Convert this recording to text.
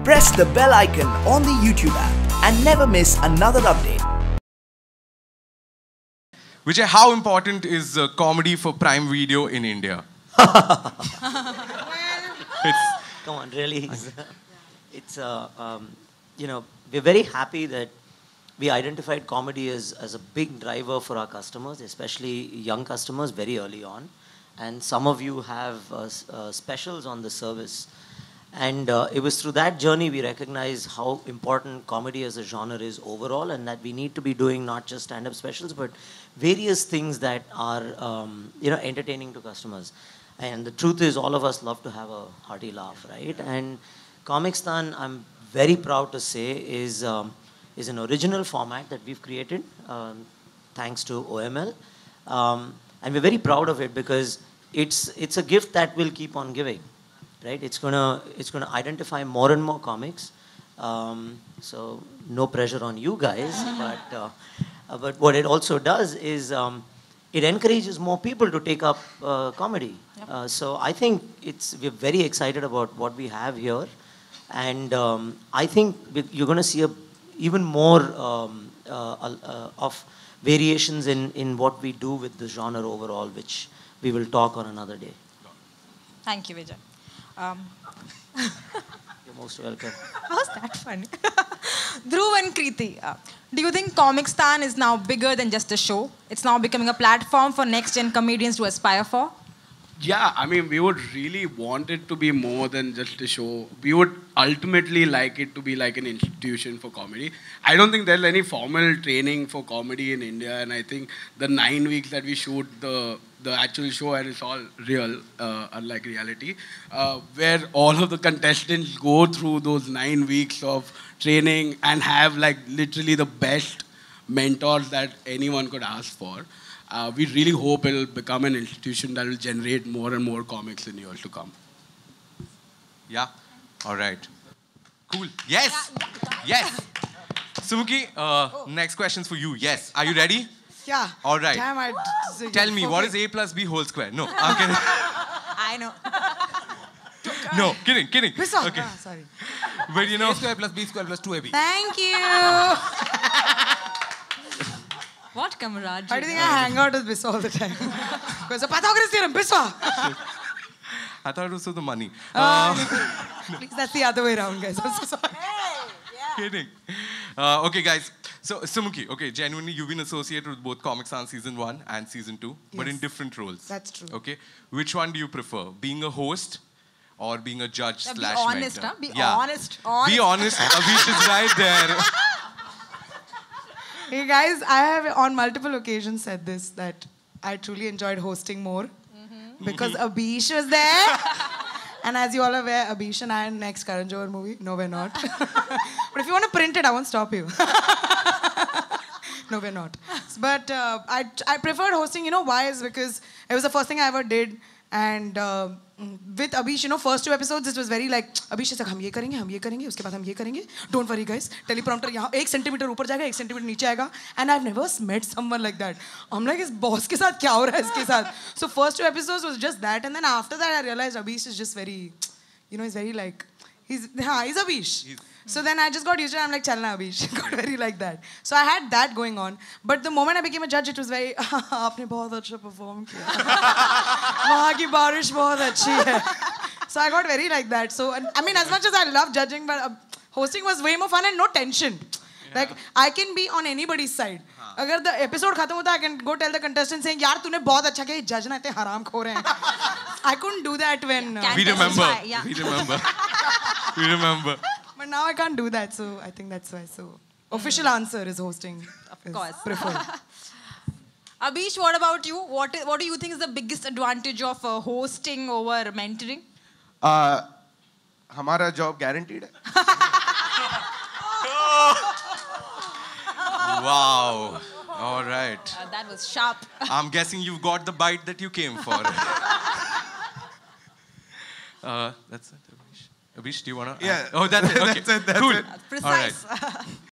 Press the bell icon on the YouTube app and never miss another update. Vijay, how important is comedy for Prime Video in India? Come on, really? We're very happy that we identified comedy as a big driver for our customers, especially young customers, very early on. And some of you have specials on the service. And it was through that journey we recognized how important comedy as a genre is overall, and that we need to be doing not just stand-up specials, but various things that are entertaining to customers. And the truth is, all of us love to have a hearty laugh, right? And Comicstaan, I'm very proud to say, is an original format that we've created, thanks to OML. And we're very proud of it because it's a gift that will keep on giving, right? It's gonna identify more and more comics. So no pressure on you guys, but what it also does is it encourages more people to take up comedy. Yep. So I think we're very excited about what we have here, and I think you're going to see even more of variations in what we do with the genre overall, which we will talk on another day. Thank you, Vijay. You're most welcome. How's that funny? Dhruv and Kriti, do you think Comicstaan is now bigger than just a show? It's now becoming a platform for next-gen comedians to aspire for? Yeah, I mean, we would really want it to be more than just a show. We would ultimately like it to be like an institution for comedy. I don't think there's any formal training for comedy in India, and I think the 9 weeks that we shoot the actual show, and it's all real, unlike reality, where all of the contestants go through those 9 weeks of training and have like literally the best mentors that anyone could ask for. We really hope it'll become an institution that will generate more and more comics in years to come. Yeah? All right. Cool. Yes! Yes! Sumuki, next question's for you. Yes. Are you ready? Yeah. All right. Damn, Tell me, what is A plus B whole square? No, I'm kidding. I know. No, kidding. Okay. Sorry. But you know... A square plus B square plus 2AB. Thank you. What camaraderie? Why do you think I hang out with Biswa all the time? Because of Pythagoras theorem, Biswa! I thought it was for the money. Please, that's the other way around, guys. I'm so sorry. Kidding. Okay, guys. So, Sumuki, okay, genuinely, you've been associated with both Comicstaan Season 1 and Season 2, but in different roles. That's true. Okay. Which one do you prefer? Being a host or being a judge / Be honest, mentor? huh? Be honest. Be honest. Avish is right there. Hey, guys, I have on multiple occasions said this, that I truly enjoyed hosting more because Abish was there. And as you all are aware, Abish and I are next Karan Johar movie. No, we're not. But if you want to print it, I won't stop you. No, we're not. But I preferred hosting, you know why? Is because it was the first thing I ever did. And with Abish, you know, first 2 episodes, it was very like, Abish is like, हम ये करेंगे, उसके बाद हम ये करेंगे. Don't worry, guys. Teleprompter यहाँ 1 centimeter ऊपर जाएगा, 1 centimeter नीचे आएगा. And I've never met someone like that. I'm like, इस boss के साथ क्या हो रहा है इसके साथ? So first 2 episodes was just that. And then after that, I realized Abish is just very, you know, he's very like, he's Abish. So then I just got used to it. I'm like, chalna Abish. Got very like that. So I had that going on. But the moment I became a judge, it was very, आपने बहुत अच्छा perform किया. वहाँ की बारिश बहुत अच्छी है. So I got very like that. So, I mean, as much as I love judging, but hosting was way more fun and no tension. Yeah. Like, I can be on anybody's side. अगर the episode खत्म होता, I can go tell the contestant saying, यार तूने बहुत अच्छा किया, judge ना इतने हराम खो रहे हैं. I couldn't do that when... We remember. But now I can't do that, so I think that's why. So, official answer is hosting. Of course. Preferred. Abish, what about you? What do you think is the biggest advantage of hosting over mentoring? हमारा job guaranteed है. Wow. All right. That was sharp. I'm guessing you've got the bite that you came for. That's it, Abish. Abish, do you want to? Yeah. Oh, that's it. Okay. That's cool. it. Precise. All right.